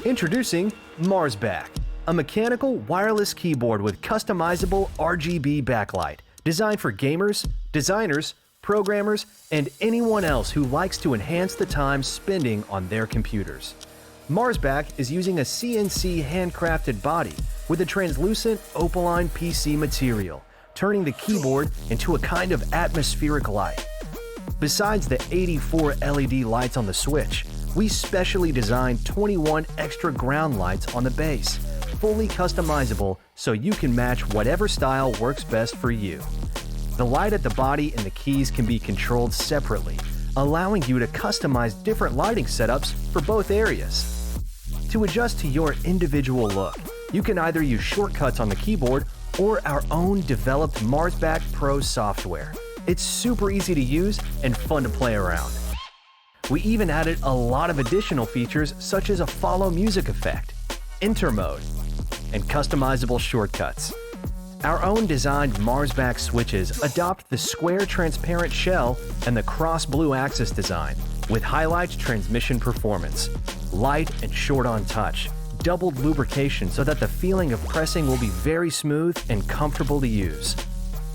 Introducing Marsback, a mechanical wireless keyboard with customizable RGB backlight designed for gamers, designers, programmers, and anyone else who likes to enhance the time spending on their computers. Marsback is using a CNC handcrafted body with a translucent opaline PC material, turning the keyboard into a kind of atmospheric light. Besides the 84 LED lights on the switch, we specially designed 21 extra ground lights on the base, fully customizable so you can match whatever style works best for you. The light at the body and the keys can be controlled separately, allowing you to customize different lighting setups for both areas. To adjust to your individual look, you can either use shortcuts on the keyboard or our own developed Marsback Pro software. It's super easy to use and fun to play around. We even added a lot of additional features such as a follow music effect, enter mode, and customizable shortcuts. Our own designed Marsback switches adopt the square transparent shell and the cross blue axis design, with highlights transmission performance, light and short on touch, doubled lubrication so that the feeling of pressing will be very smooth and comfortable to use.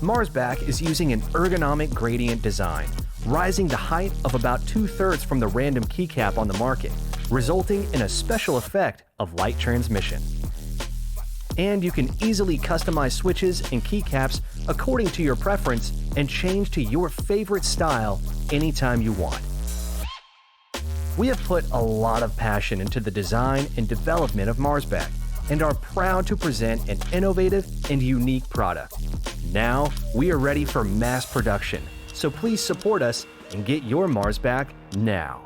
Marsback is using an ergonomic gradient design, rising the height of about 2/3 from the random keycap on the market, resulting in a special effect of light transmission. And you can easily customize switches and keycaps according to your preference and change to your favorite style anytime you want. We have put a lot of passion into the design and development of Marsback and are proud to present an innovative and unique product. Now, we are ready for mass production, so please support us and get your Marsback now.